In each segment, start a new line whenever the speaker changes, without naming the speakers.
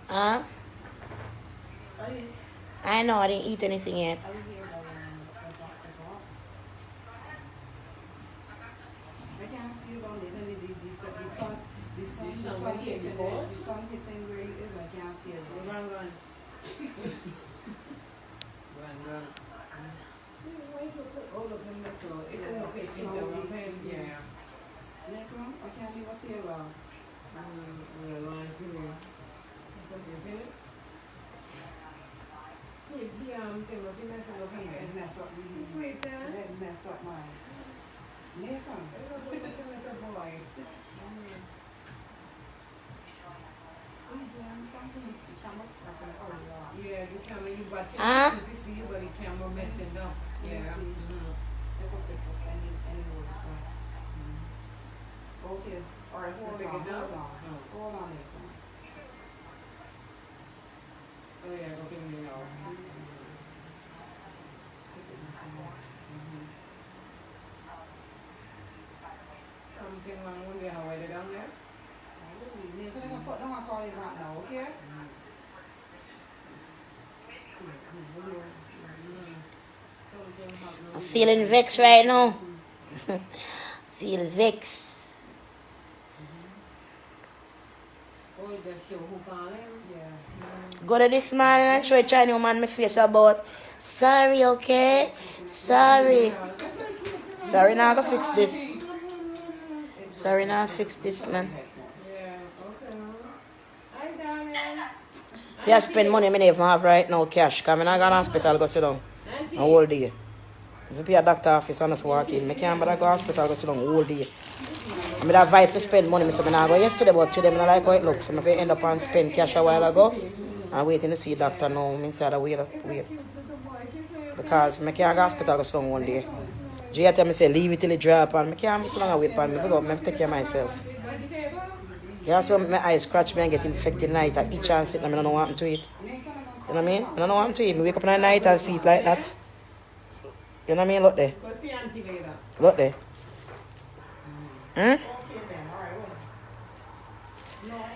Huh? I know, I didn't eat anything yet. Huh? I'm feeling vexed right now. Feel vexed. Go to this man and show a Chinese man my face about sorry, okay? Sorry. Sorry, now I gotta fix this. Sorry, now I fix this, man. If I spend money, I don't even have right now cash. Because I'm not going to hospital, go sit down. A whole day. If I pay a doctor office and just walk in, I can't go to hospital, go sit down a whole day. I'm that vibe to spend money, so I go yesterday, but today I don't like how it looks. So I end up and spend cash a while ago. And waiting to see a doctor now. I'm inside the wait. Because I can't go to hospital, go sit down one day. Jay tell me, say, leave it till it drop, and I can't sit down and wait for me. I have to take care of myself. Yeah, so my eyes scratch me and get infected night at each and sit and I don't know what happened to it. You know what I mean? I don't know what happened to it. I wake up in the night and see it like that. You know what I mean? Look there. Look there. Hmm?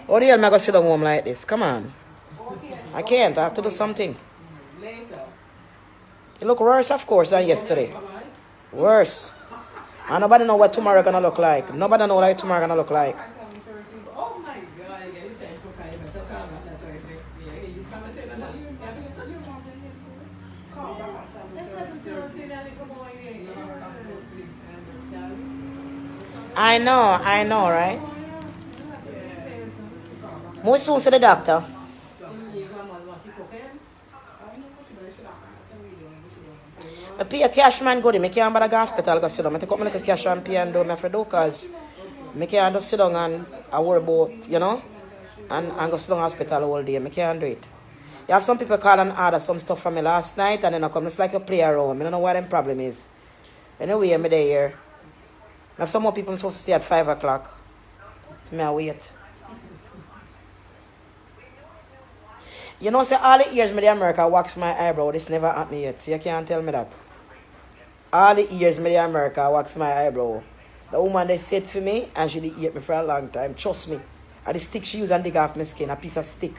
How the hell am I going to sit down home like this? Come on. I can't. I have to do something. It look worse, of course, than yesterday. Worse. And nobody know what tomorrow going to look like. Nobody know what tomorrow going to look like. I know, right? More soon to the doctor. I pay a cash man good. I can't bother go hospital go sit down. I take up my little cash and pay and do my for do because I can't just sit down and I worry about, you know, and go sit down hospital all day. I can't do it. You have some people call and order some stuff from me last night and then I come. It's like a play around. I don't know what the problem is. Anyway, I'm there here. I have some more people supposed to stay at 5 o'clock. So I wait. You know, say all the years me the America wax my eyebrow, this never happened yet. So you can't tell me that. All the years me the America wax my eyebrow. The woman they said for me and she did eat me for a long time. Trust me. And the stick she used and dig off my skin, a piece of stick.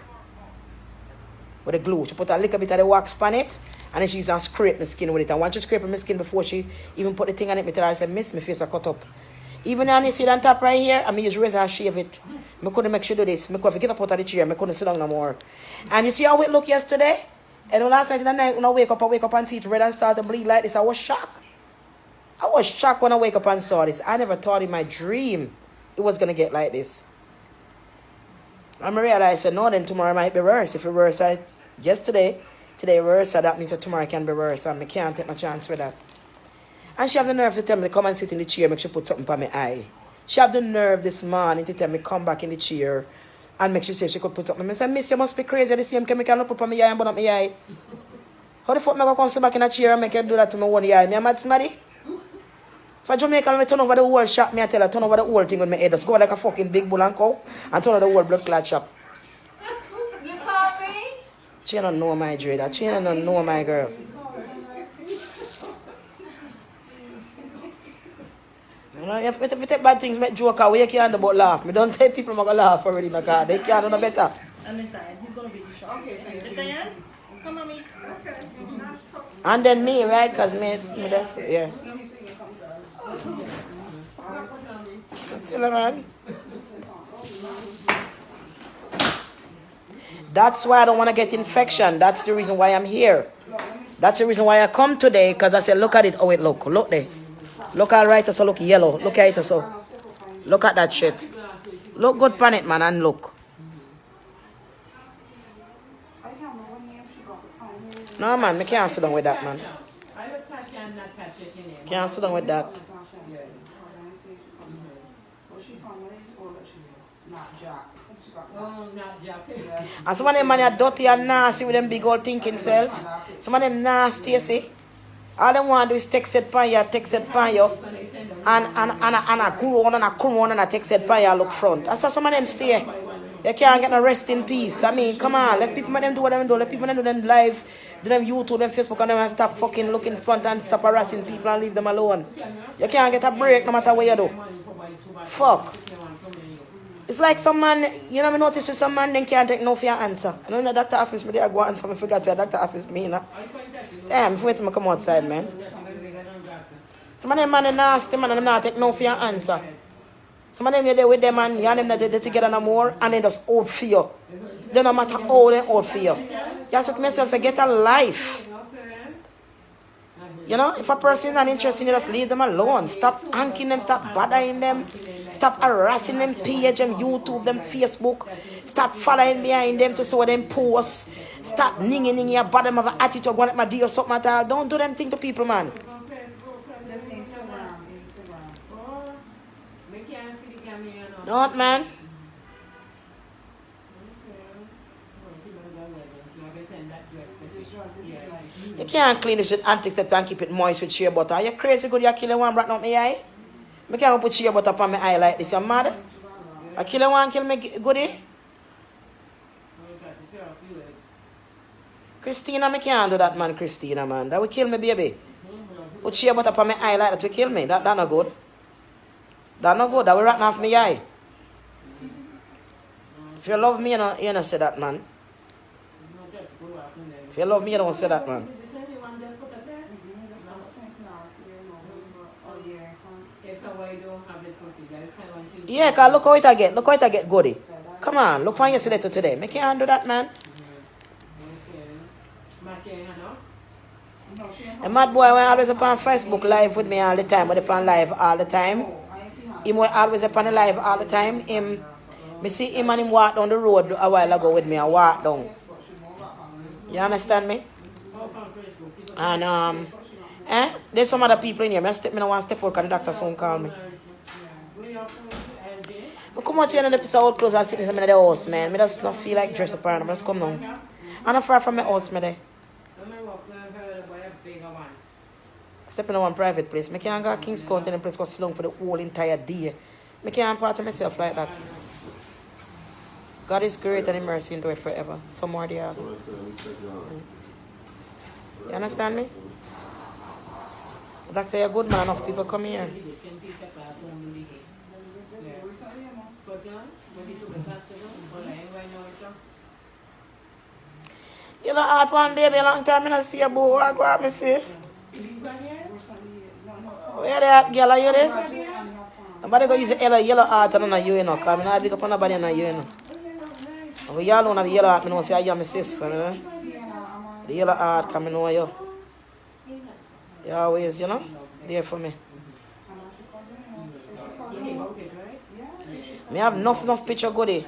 With the glue. She put a little bit of the wax on it and then she used and scrape my skin with it. And once she scrape my skin before she even put the thing on it, me tell her, I said, miss, my face are cut up. Even when you see it on top right here, I mean, use razor and shave it. I couldn't make sure do this. I couldn't get up out of the chair. I couldn't sit down no more. And you see how it looked yesterday? And last night in the night when I wake up and see it red and start to bleed like this, I was shocked. I was shocked when I wake up and saw this. I never thought in my dream it was going to get like this. And I realized, no, then tomorrow might be worse. If it worse yesterday, today worse, that means that tomorrow can be worse. And I can't take no chance with that. And she have the nerve to tell me to come and sit in the chair, make sure put something on my eye. She have the nerve this morning to tell me come back in the chair and make sure she could put something. I said, miss, you must be crazy. The same chemical I put on my eye and put up my eye. How the fuck am I going to come sit back in the chair and make her do that to my one eye? Me a mad somebody? For Jamaica, I turn over the whole shop, me I tell her, turn over the whole thing with my head. Just go like a fucking big bull and cow and turn over the whole blood clot shop.
You call me?
She don't know my Dreda. She don't know my girl. You know, if we take bad things, make joke away, you can't do but laugh. Me don't tell people I'm going to laugh already in the car. They can't do no better.
And Mr. Ian, he's going to be the shot. Okay, Mr. Ian, come on me. Okay.
And then me, right? Because me yeah. Tell her, man. That's why I don't want to get infection. That's the reason why I'm here. That's the reason why I come today. Because I said, look at it. Oh, wait, look. Look there. Look all right. So look yellow. Look at it. So look at that shit. Look good pan it, man. And look. No, man. I can't sit down with that, man. Can't sit down with that. And some of them man are dirty and nasty with them big old thinking self. Some of them nasty, you see. All they want to do is text it pan you, and a cool one and a cool one and a text it pan you look front. That's how some of them stay. You can't get no rest in peace. I mean, come on, let people them do what them do. Let people them do them live, do them YouTube, them Facebook, and them and stop fucking looking front and stop harassing people and leave them alone. You can't get a break no matter what you do. Fuck. It's like some man, you know, I notice that some man then can't take no for your answer. I know in the doctor office, me I go answer, I forgot to the doctor office, me, you know. Damn, if wait till I come outside, man. Some of them man are nasty, man, and them not take no for your answer. Some of them you're there with them, and you and them that they're together no more, and they just out for you. They no matter how they out for you. You have to myself say, get a life. You know, if a person is not interested in you, just leave them alone. Stop hanking them, stop bothering them. Stop harassing them page, them YouTube, them Facebook. Stop following behind them to see them posts. Stop ninging your bottom of an attitude, going at my deal or something at all. Don't do them thing to people, man. Don't, man. You can't clean this with antiseptic and keep it moist with shea butter. Are you crazy good? You kill one right now my eye? I can't put shea butter on my eye like this. You're mad? I kill one, kill me goodie? Christina, I can't do that, man, Christina, man. That will kill me, baby. Put shea butter on my eye like that will kill me. That not good. That not good. That will rat off my eye. If you love me, you don't say that, man. If you love me, you don't say that, man. Yeah, cause look how it I get. Look how it I get goody. Come on, look on yesterday to today. I can't do that, man. A mad boy when always upon Facebook live with me all the time. When upon live all the time. Him always upon the live all the time. Me see him and him walk down the road a while ago with me. I walk down. You understand me? And there's some other people in here. I don't want to step out because the doctor soon call me. I come out here in the episode close and sit in the house, man. I just don't feel like dress up around. I just come down. I'm not far from my house, me there. Step in one private place. I can't go to King's County and place go sit down for the whole entire day. I can't part of myself like that. God is great and His mercy endure forever. Some more the other. You understand me? Doctor, you're a good man. Enough people come here. You know, hard one baby a long time. I don't see a boy. I go out, my sis. Where they at, girl? Are you this? Nobody go use a yellow heart and on you know. Because I don't big up on nobody on you know. We all know the yellow heart. I know say I am my sis. The yellow heart coming over you. You always, you know, there for me. I have enough picture goodie.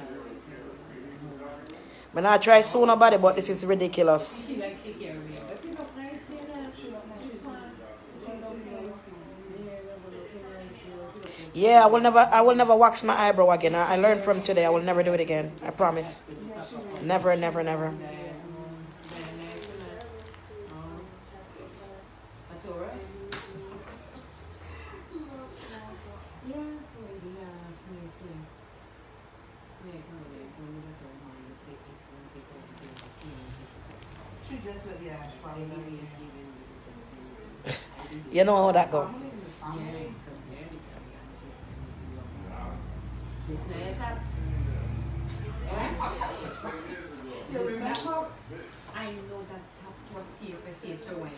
But I try soon nobody, but this is ridiculous. Yeah, I will never wax my eyebrow again. I learned from today. I will never do it again. I promise. Never, never, never. You know how that go.
This now your top.
You remember?
I know that top what here for say to when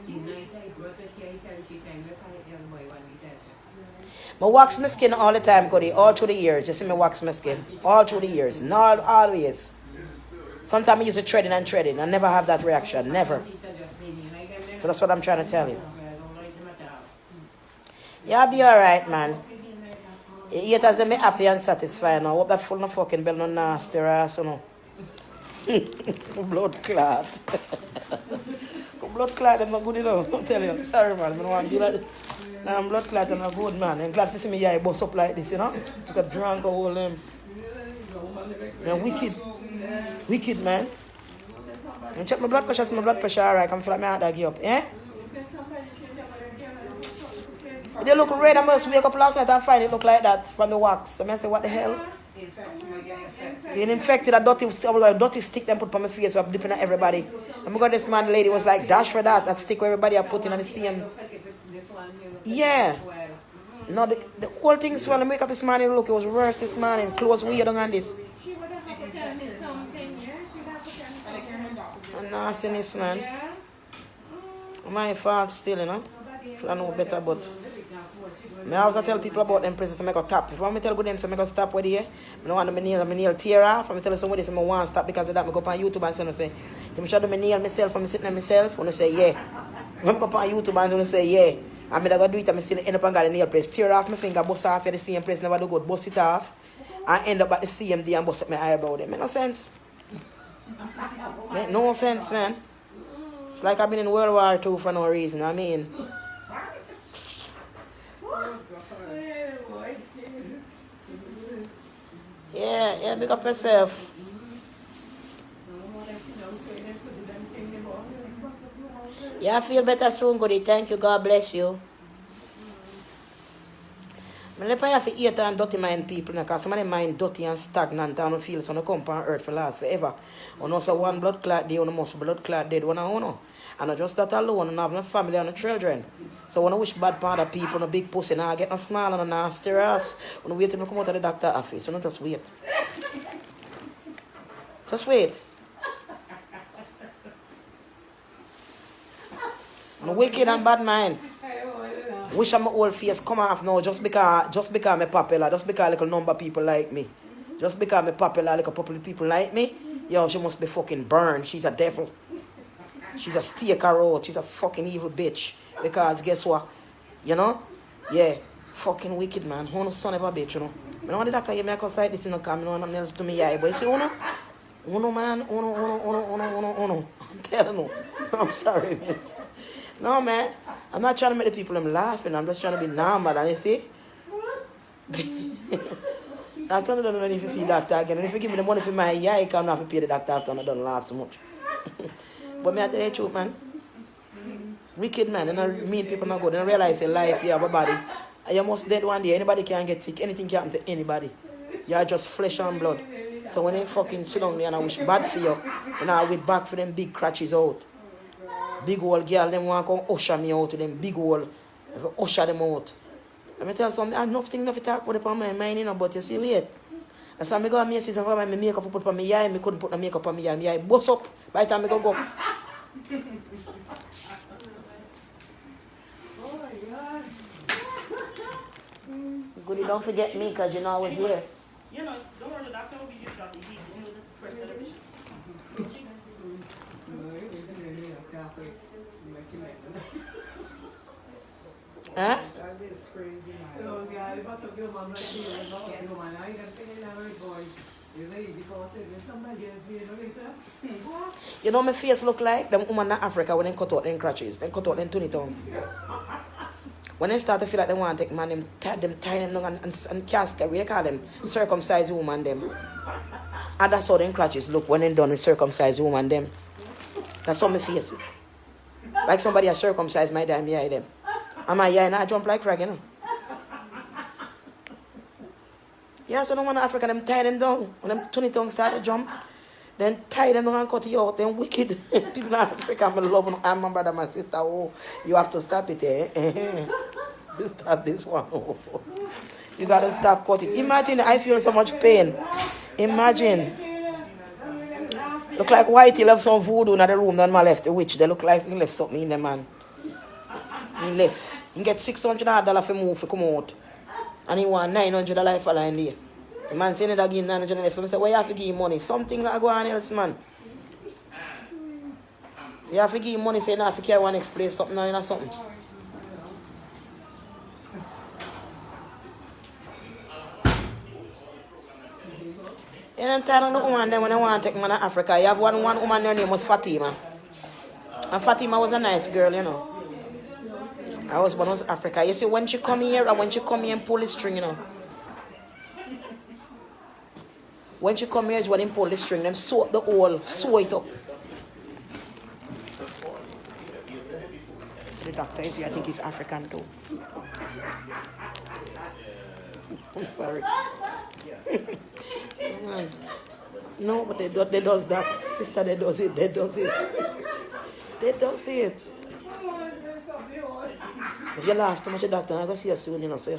you night I brush it here, tell she time you call it young boy when we tell you.
I wax my skin all the time, Cody. All through the years. You see me wax my skin. All through the years. Not always. Sometimes I use it threading and threading. I never have that reaction. Never. So that's what I'm trying to tell you. Yeah, I'll be alright, man. You eat as them be happy and satisfied now. Hope that full no fucking bell no nasty ass, you know. Blood clot. Blood clot is not good enough. I'm telling you. Sorry, man. I don't want to be like this. I'm blood clot and not good, man. I'm glad to see me eye bust up like this, you know. I got drunk all them. Yeah, wicked. Wicked, man. And check my blood pressure. See my blood pressure, alright. I'm flat my heart dog up. Yeah? They look red. I must wake up last night and find it look like that from the wax. I say, what the hell? Being infected, a dirty stick them put on my face, so I'm dipping at everybody. And got this man, lady was like, dash for that. That stick where everybody are putting on the same. Yeah. No, the whole thing swell. I wake up this morning, look, it was worse this morning. Clothes weird on this. I'm nastiness, man. My fault still, you know. I know better, but I always tell people about them places to make a tap. If I want to tell them to make a stop with here, I don't want my nail tear off. If I tell somebody I want to stop because of that, I go up on YouTube and say, I'm show them my nail myself, I'm sitting on myself, and I say, yeah. When I go up on YouTube and I say, yeah. I'm going to do it, I'm still end up and got a nail place. Tear off my finger, bust off at the same place, never do good, bust it off, and end up at the same day and bust up my eyebrow. It make no sense. Make no sense, man. It's like I've been in World War II for no reason, I mean. Yeah, pick up yourself. Yeah, I feel better soon, Goody. Thank you. God bless you. I never have to eat and dirty mind people because some of them mind dirty and stagnant and don't feel so they come on earth for last forever. And also one blood clot day, one must blood clot dead, one and one. And not just that alone, and have no family and no children. So when I wish bad for other people, no big pussy, now I get no small and no nasty ass. When I wait till I come out of the doctor office, so no just wait. Just wait. I'm wicked and bad mind. Wish my old face come off now just because I'm popular, just because like a number of people like me. Just because I'm popular, like a couple of people like me. Yo, she must be fucking burned. She's a devil. She's a steak road. She's a fucking evil bitch. Because guess what? You know? Yeah. Fucking wicked, man. Who no son of a bitch, you know? I don't want the doctor hear me because like this, you know, come, you know, nothing else to me, yeah. But you see, Uno, man. Uno. I'm telling you. I'm sorry, miss. No, man. I'm not trying to make the people them laughing. I'm just trying to be normal, and you see? After I don't know if you see doctor again. And if you give me the money for my eye, I can't have to pay the doctor after I don't laugh so much. But me I tell you the truth, man. Wicked, man. And I mean people not good. And I realize in life you have a body. And you must dead one day. Anybody can get sick. Anything can happen to anybody. You are just flesh and blood. So when they fucking sit down there and I wish bad for you, and I wait back for them big crutches out. Big old girl, them want to come usher me out to them big old, usher them out. Let me tell you something, I have nothing to talk about upon my mind, you know, but you see, wait. That's why I go and my sister and my makeup put on my eye, I couldn't put the makeup on my eye. My eye bust up by the time I go.
Oh my God.
Goody, don't forget me, because you know I was here.
You know, don't worry, the doctor will be your doctor. He's in the first television.
Huh?
That is crazy, man. Oh, God, it must have been my man. I got pain in our boy. You know, because somebody
you know my face look like them woman in Africa when they cut out them crutches. They cut out them tunnel tongue. When they start to feel like they want to take man, them tie them down and cast away. They call them circumcised woman them. And that's how them crutches look when they done with circumcised woman them. That's how my face look. Like somebody has circumcised my damn eye them. And my eye and I jump like frog, you know. Yeah, so the one in Africa, them tie them down. When them tunnel tongue start to jump, then tie them down and cut you out. Then wicked. People in Africa, I love them. I'm my brother, my sister. Oh, you have to stop it, eh? Stop this one. Oh. You gotta stop cutting. Imagine, I feel so much pain. Imagine. Look like Whitey left some voodoo in the room on my left, the witch. They look like he left something in the man. He left. He get $600 for move to come out. And he want $900 for line there. The man saying that give him $900 left. So I say, why you have to give him money? Something that go on else, man. You have to give him money, say, no, if you carry one next place, something or something. You don't tell the woman then when I want to take man to Africa. You have one woman, her name was Fatima. And Fatima was a nice girl, you know. Her husband was Africa. You see, when she come here, and when she come here and pull the string, you know. When she come here is when they pull the string, them sew up the hole, sew it up. The doctor is here, I think he's African too. I'm sorry. No, but they does that. Sister, they does it. They does it. If you laugh too much, the doctor, I'm going to see you soon, you know. So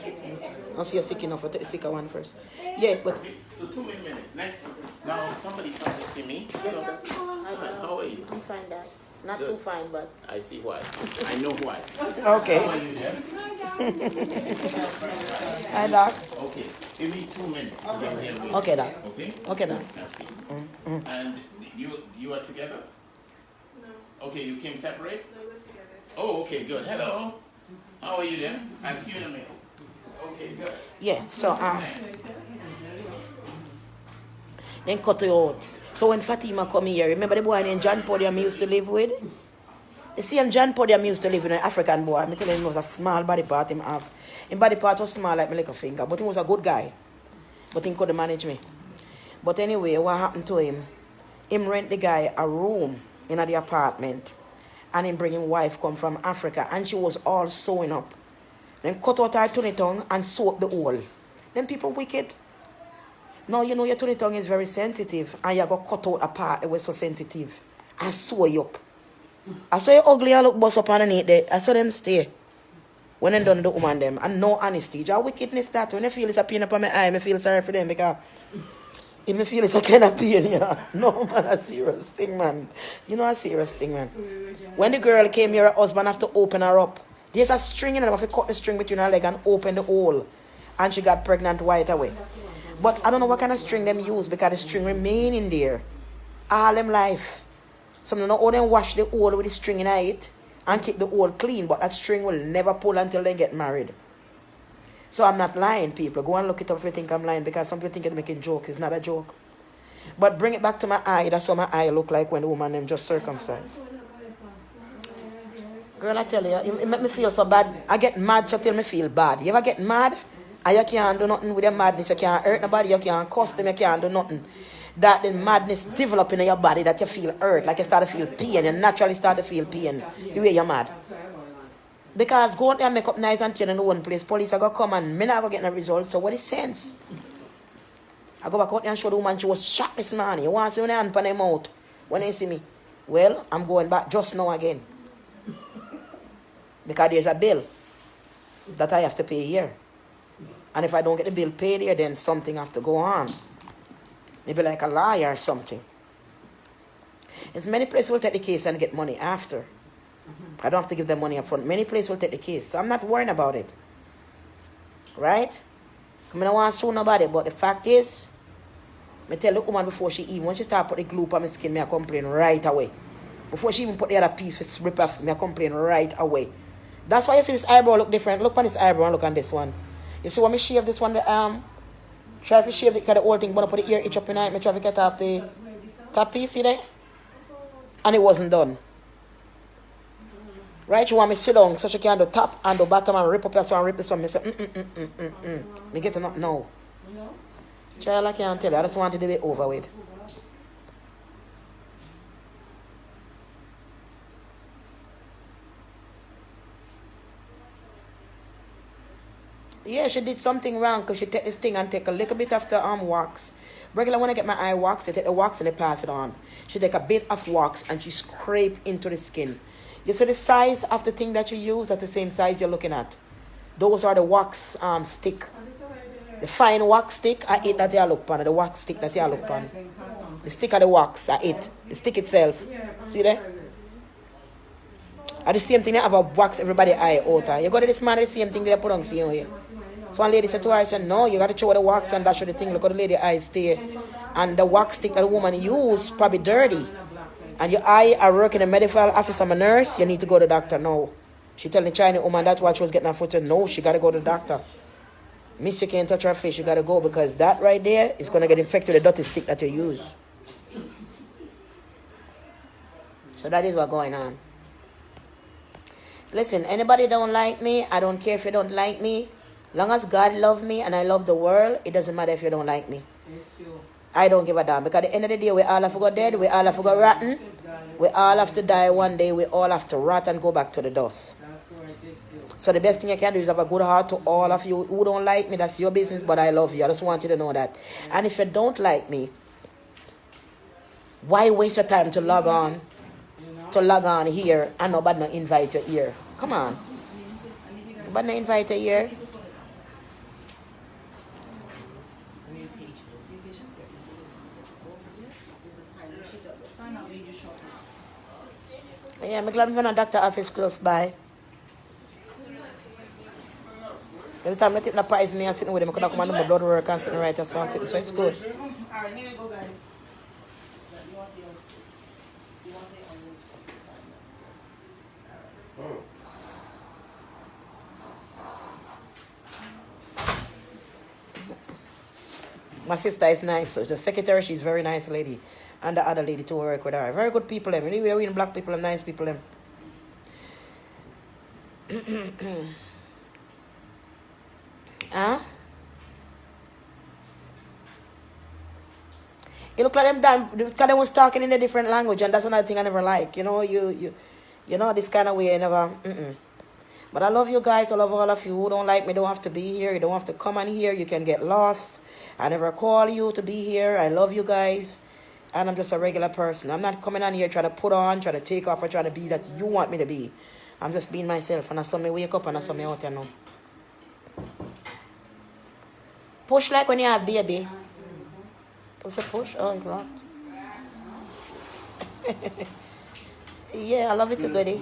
I'll see you sick enough. I'll take the sicker one first. Yeah, but...
So 2 minutes. Next. Now, somebody comes to see me. Hello. How are you?
I'm fine, Dad. Not
Good.
too fine, but...
I see why. I know why.
Okay.
How are you there?
Hi, Doc.
Okay. Give me 2 minutes. To get here with
Okay,
you.
Doc.
Okay?
Okay, Doc.
I see. And you are together? No. Okay, you came separate?
No, we're together.
Oh, okay, good. Hello. How are you there? I see you in a minute. Okay, good.
Yeah, so, then cut it out. So when Fatima come here, remember the boy named John Podium used to live with? You see him, John Podium used to live with an African boy. I'm telling him he was a small body part him have. His body part was small like my little finger, but he was a good guy. But he couldn't manage me. But anyway, what happened to him? Him rent the guy a room in the apartment. And him bring his wife come from Africa. And she was all sewing up. Then cut out her tongue tongue and sew up the hole. Then people wicked. Now you know your tongue tongue is very sensitive. And you got cut out a part that was so sensitive. And sew you up. I saw you ugly and look bust up underneath there. I saw them stay. When they done the woman them. And no anesthesia. Wickedness that. When I feel it's a pain upon my eye, I feel sorry for them because if me feel it's a kind of pain, yeah. No, man, a serious thing, man. You know a serious thing, man. When the girl came here, her husband have to open her up. There's a string in her. I have to cut the string between her leg and open the hole. And she got pregnant right away. But I don't know what kind of string them use because the string remain in there. All them life. Some don't know how them wash the hole with the string in it and keep the hole clean. But that string will never pull until they get married. So I'm not lying, people. Go and look it up if you think I'm lying because some people think I'm making jokes. It's not a joke. But bring it back to my eye. That's what my eye look like when the woman them just circumcised. Girl, I tell you, it make me feel so bad. I get mad so till me feel bad. You ever get mad? And you can't do nothing with your madness. You can't hurt nobody. You can't cuss them. You can't do nothing. That the madness develop in your body that you feel hurt. Like you start to feel pain. You naturally start to feel pain. The way you're mad. Because go out there and make up nice and clean in the one place. Police are going to come and me not going to get no result. So what is sense? I go back out there and show the woman she was shot this morning. You want to see when I hand pan her mouth when they see me? Well, I'm going back just now again. Because there's a bill that I have to pay here. And if I don't get the bill paid here, then something have to go on. Maybe like a liar or something. There's many places will take the case and get money after. I don't have to give them money up front. Many places will take the case. So I'm not worrying about it. Right? I don't want to sue nobody. But the fact is, I tell the woman before she even, when she start put the glue on my skin, I complain right away. Before she even put the other piece for rip off skin, I complain right away. That's why you see this eyebrow look different. Look on this eyebrow and look on this one. You see when me shave this one, the try to shave the whole thing, but I put the ear itch up in it, I try to get off the top piece, see there? And it wasn't done. Right, you want me to sit down so she can do top and do bottom and rip up this one and rip this one. Me say, me getting up now. Child, I can't tell you. I just want to do it over with. Yeah, she did something wrong because she take this thing and take a little bit of the wax. Regular when I get my eye wax, they take the wax and they pass it on. She take a bit of wax and she scrape into the skin. You see the size of the thing that you use, that's the same size you're looking at. Those are the wax stick. The fine wax stick, I eat that you look pan. The wax stick that you look pan. The stick of the wax, I eat. The stick itself. See there? And the same thing, they have a wax everybody eye out. You go to this man, the same thing they put on see you here. So one lady said to her, I said, no, you got to throw the wax and dash the thing. Look at the lady eyes stay. And the wax stick that the woman used probably dirty. And your eye are working in a medical office, I'm a nurse, you need to go to the doctor now. She telling the Chinese woman that's why she was getting her foot. No, she got to go to the doctor. Miss, you can't touch her face, you got to go because that right there is going to get infected with the dirty stick that you use. So that is what's going on. Listen, anybody don't like me, I don't care if you don't like me. Long as God love me and I love the world, it doesn't matter if you don't like me. I don't give a damn. Because at the end of the day, we all have to go dead, we all have to go rotten, we all have to die one day, we all have to rot and go back to the dust. So the best thing you can do is have a good heart to all of you who don't like me. That's your business, but I love you. I just want you to know that. And if you don't like me, why waste your time to log on here and nobody not invite you here? Come on. Nobody not invite you here. Yeah, I'm glad I'm in a doctor office close by. Every time I take the pies, me and sitting with him, I could come and do my blood work and sitting right there, so it's good.
Alright, here you go, guys.
My sister is nice, so the secretary, she's a very nice lady. And the other lady to work with her. Very good people, them. We're in black people, them, nice people, them. Huh? You look like them done because they was talking in a different language, and that's another thing I never like. You know, you know this kind of way I never. But I love you guys. I love all of you who don't like me. Don't have to be here. You don't have to come on here. You can get lost. I never call you to be here. I love you guys, and I'm just a regular person. I'm not coming on here trying to put on, trying to take off, or trying to be that you want me to be. I'm just being myself, and I saw me wake up, and I saw me out there now. Push like when you have baby. Push a push. Oh, it's locked. Yeah, I love it too, goodie.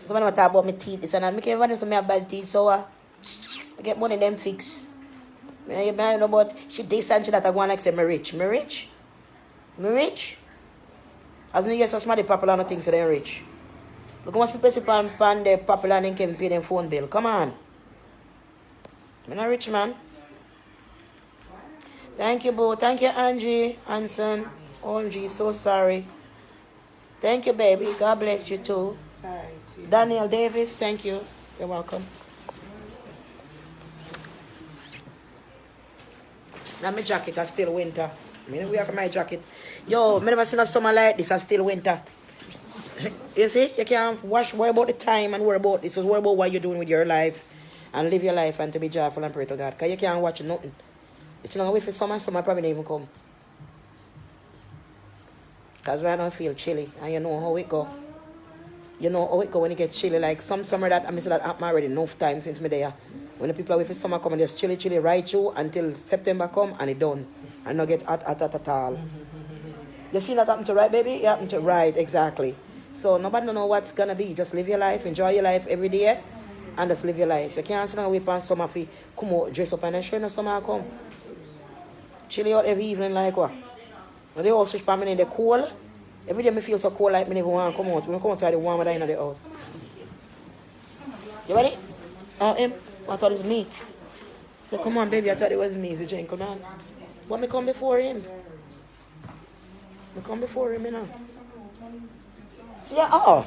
Somebody talk about my teeth. It's not. I can't even say I have bad teeth, so I get money them fix. You know about she decent she that I go and like say me rich. Me rich? Me rich? As no yes, somebody popular and things so they rich. Look how much people sit on the popular and can pay them phone bill. Come on. I'm not rich, man. Thank you, Boo. Thank you, Angie, Anson. OMG, so sorry. Thank you, baby. God bless you, too.
Sorry.
Daniel Davis, thank you. You're welcome. Now my jacket is still winter. I mean, we have my jacket. Yo, I never seen a summer like this. It's still winter. You see, you can't worry about the time and worry about this. Just worry about what you're doing with your life and live your life and to be joyful and pray to God. Because you can't watch nothing. It's not wait for summer probably not even come. Because right now I feel chilly and you know how it go. You know how it go when it gets chilly. Like some summer that I miss that happened already enough time since me there. When the people are wait for summer come and just chilly right through until September come and it done. And not get hot at all. You see that happen to right, baby? It happened to right, exactly. So nobody don't know what's gonna be. Just live your life, enjoy your life every day, and just live your life. You can't sit and wait on summer for come out, dress up and ensure no summer come. Chilly out every evening like what? When they all switch for me in the cold. Every day I feel so cold like me never want to come out. When I come outside the warmer than in the house. You ready? Him? I thought it was me. So come on baby, I thought it was me, the gentleman. But me come before him. Me come before him, you know. Yeah, oh.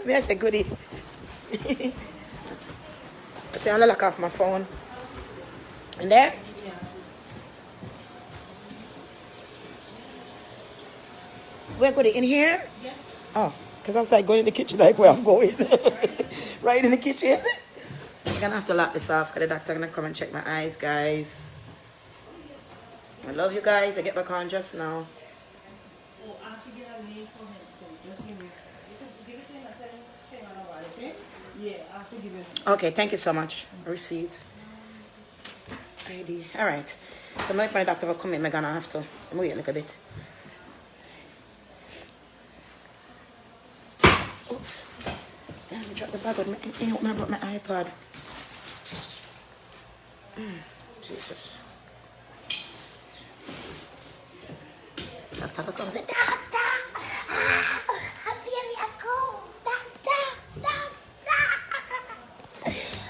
Me I say goodie. I'm gonna lock off my phone. In there? Where could it? In here? Yes. Oh, because I was like going in the kitchen like where I'm going. Right in the kitchen. I'm gonna have to lock this off because the doctor gonna come and check my eyes, guys. I love you guys. I get back on just now.
Yeah, I have to give it.
Okay, thank you so much. Receipt. ID. All right. So my doctor will come in. I'm gonna have to wait a little bit. Oops. I dropped the bag with me. I brought my iPad. Jesus. Doctor comes in. Doctor! I'm very cold. Doctor!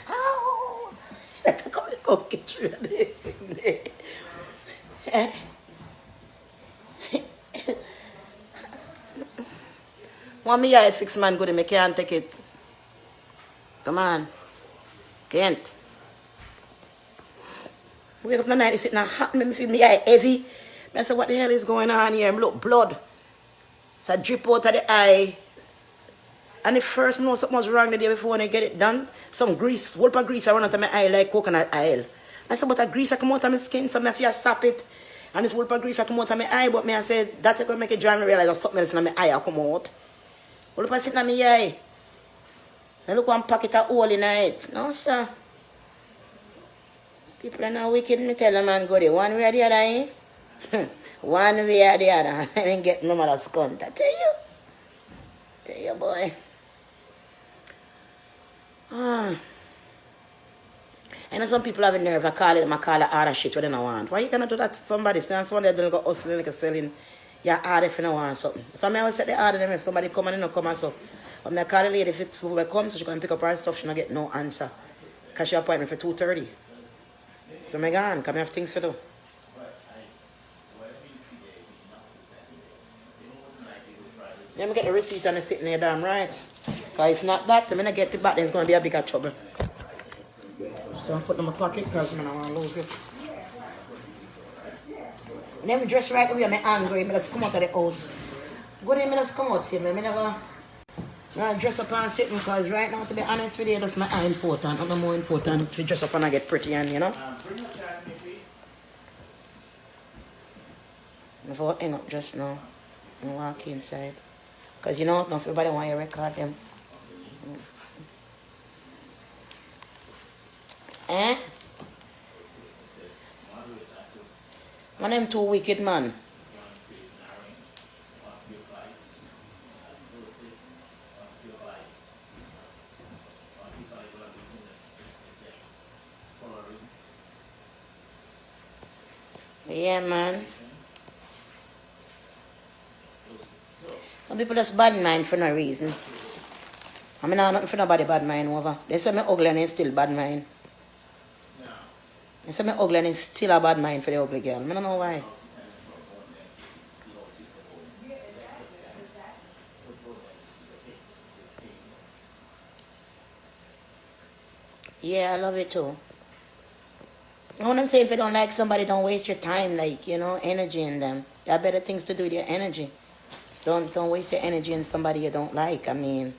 Oh! Come get through this in there. Want me here fix man good, I can't take it. Come on. Can't. Wake up in the night, it's sitting there hot, me feel me eye heavy. I say, what the hell is going on here? I look blood. So I drip out of the eye. And the first I know something was wrong the day before when I get it done. Some grease, whole of grease I run out of my eye like coconut oil. I said, but the grease I come out of my skin, so I have to sap it. And this whole of grease I come out of my eye, but me I said, that's going to make it dry me realize that something else in my eye I come out. Whole of sitting in my eye. I look one pocket of hole in it. No, sir. People are not wicked, me tell them man go there. One way or the other, eh? One way or the other. I didn't get no mother's cunt. I tell you. Tell you, boy. Ah. I know some people have a nerve. I call it other shit what they don't want. Why you gonna do that to somebody? Someone that don't go hustling like selling your order if you don't want something. So I always take the order them if somebody come and they don't come and so. When I call the lady if it comes so she can pick up her stuff, she don't get no answer. Because she appointment for 2:30. So I'm gone, because I have things to do. Let me get the receipt and it's sitting there damn right. Because if not that, I'm going to get it back, then it's going to be a bigger trouble. So I put it in my pocket because I don't want to lose it. And then I dress right away, I'm angry, I just come out of the house. Good day, I just come out, see me. I never dress up and sit because right now, to be honest with you, that's my eye important. Not more important to dress up and I get pretty and, you know. Before I hang up just now, I walk inside. Because you know, not everybody want you to record them. Eh? One of them too wicked, man. Yeah, man. Some people just bad mind for no reason. I mean, nothing for nobody bad mind over. They say me ugly and still bad mind. They say me ugly and still a bad mind for the ugly girl. I don't know why. Yeah, I love it too. You know what I'm saying? If you don't like somebody, don't waste your time, like, you know, energy in them. You have better things to do with your energy. Don't waste your energy in somebody you don't like. I mean,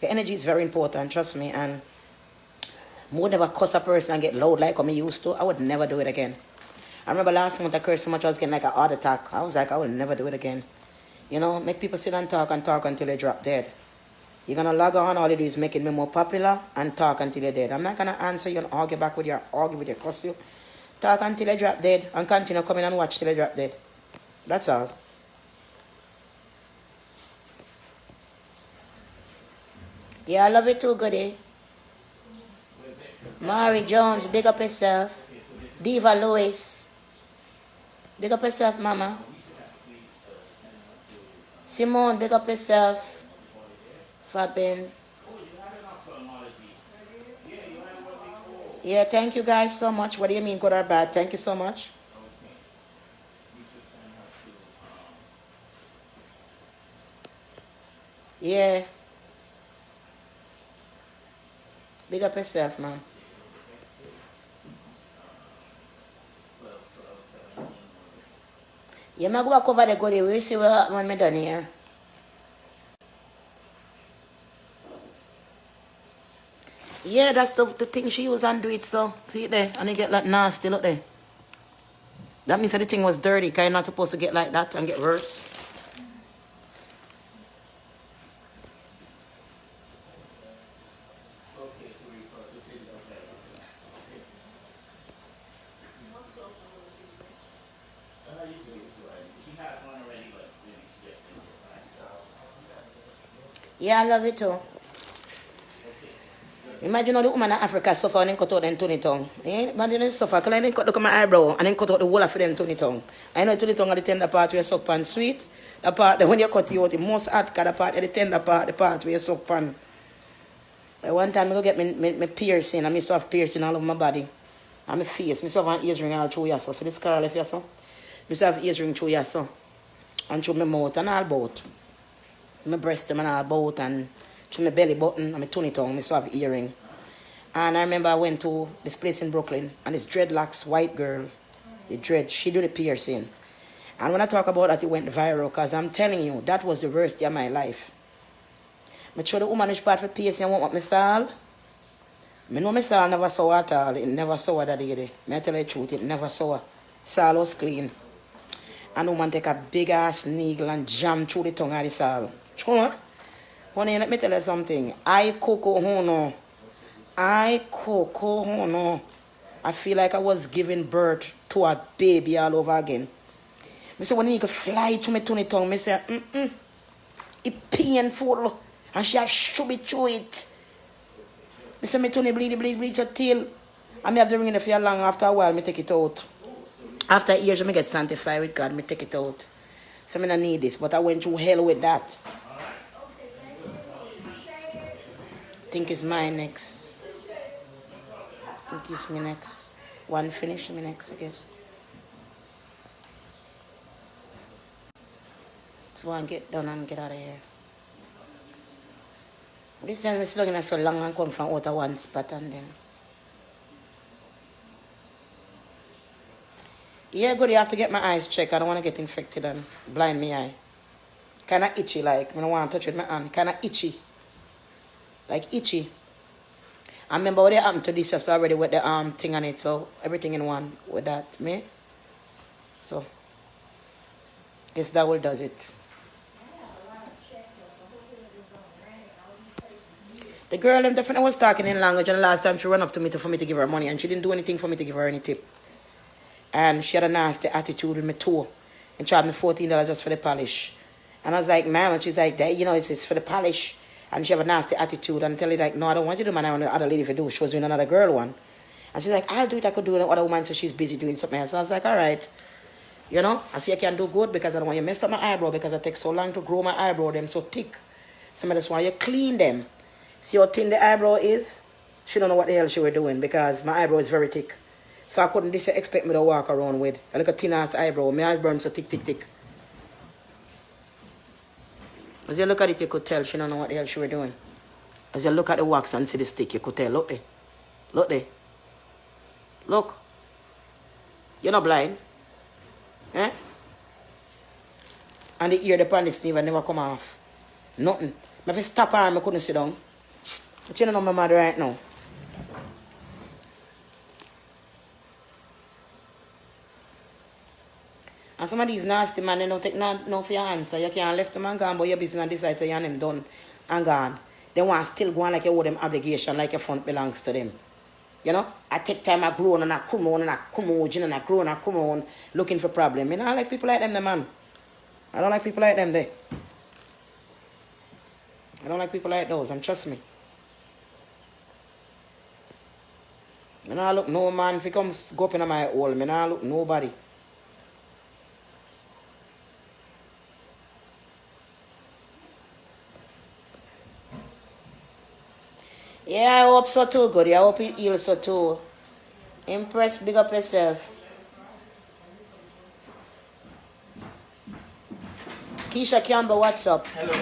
your energy is very important, trust me. And I would never cuss a person and get loud like what I used to. I would never do it again. I remember last month I cursed so much I was getting like a heart attack. I was like, I will never do it again. You know, make people sit and talk until they drop dead. You're going to log on, all you do is making me more popular and talk until you're dead. I'm not going to answer you and argue back with you, cuss you. Talk until you drop dead and continue coming and watch till you drop dead. That's all. Yeah, I love it too, goodie. Mari Jones, big up yourself. Diva Lewis, big up yourself, mama. Simone, big up yourself. Fabin. Yeah, thank you guys so much. What do you mean, good or bad? Thank you so much. Yeah. Big up yourself, man. Yeah, I'm going to go over the goodie. We'll see what when I'm done here. Yeah, that's the thing she used and do it, so. See it there? And you get like nasty, look there. That means that the thing was dirty, because you're not supposed to get like that and get worse. Yeah, I love it too. Imagine how the woman in Africa suffer and then cut out them Tony tongue. Eh? Imagine they suffer because I didn't cut look at my eyebrow and then cut out the whole of them Tony tongue. I know Tony tongue are the tender part where you suck pan sweet. The part that when you cut it out, the most hard the part, the tender part, the part where you suck pan. One time I go get me piercing. I used to have piercing all over my body. And my face. I used to have an earring all through here. So this scar left here. So. I used to have earring through here. So. And through my mouth and all about. My breast and all about. And through my belly button and my tummy tongue. I used to have earring. And I remember I went to this place in Brooklyn. And this dreadlocks white girl. The dread. She do the piercing. And when I talk about that, it went viral. Because I'm telling you, that was the worst day of my life. I show the woman which part for piercing and what my saw. I know my saw never saw her at all. It never saw her that day. I tell you the truth, it never saw her. Saw was clean. And the woman take a big ass needle and jam through the tongue of the saw. True? Honey, let me tell you something. I feel like I was giving birth to a baby all over again. I say when you can fly to my tongue, I say, it's painful. And she has shove it through it. I say, my tongue bleed your tail. And I have to ring it for long. After a while, I take it out. After years, I get sanctified with God, I take it out. So I don't need this. But I went through hell with that. I think it's mine next. I think it's me next. One finish, me next, I guess. So I get done and get out of here. This time I'm slugging so long and come from out of one spot and then. Yeah, good, you have to get my eyes checked. I don't want to get infected and blind me eye. Kind of itchy, like. I don't want to touch with my hand. Kind of itchy. Like itchy. I remember what happened to this just already with the thing on it. So everything in one with that. Me? So. Guess that will does it. The girl definitely was talking in language, and the last time she ran up to me for me to give her money, and she didn't do anything for me to give her any tip. And she had a nasty attitude with me too, and charged me $14 just for the polish. And I was like, ma'am, and she's like, you know, it's for the polish. And she have a nasty attitude, and tell her like, no, I don't want you to do, man. I want the other lady to do. She was doing another girl one, and she's like, I'll do it. I could do it. The other woman, so she's busy doing something else. So I was like, all right, you know, I see I can do good because I don't want you messed up my eyebrow because it takes so long to grow my eyebrow. Them so thick. So I just want you clean them. See how thin the eyebrow is? She don't know what the hell she was doing because my eyebrow is very thick. So I couldn't expect me to walk around with a little thin ass eyebrow. My eyebrow is so thick. As you look at it, you could tell she don't know what the hell she was doing. As you look at the wax and see the stick, you could tell. Look there. Look there. Look. You're not blind. Eh? And the ear, the pan, the sleeve, never come off. Nothing. If I stop her, I couldn't sit down. But you don't know my mother right now. And some of these nasty men, they don't take no for your answer. You can't left them and gone, but your business and decide to you and them done and gone. They want still go on like you owe them obligation, like your front belongs to them. You know? I take time, I grow on and I come on and I come on, and I grow and I come on, looking for problem. You know, I like people like them, man. I don't like people like them, there. I don't like people like those, and trust me. I don't look no man, if he comes go up in my hole, I don't look nobody. Yeah, I hope so too, Goody. I hope it heals so too. Impress, big up yourself. Keisha Campbell, what's up?
Hello.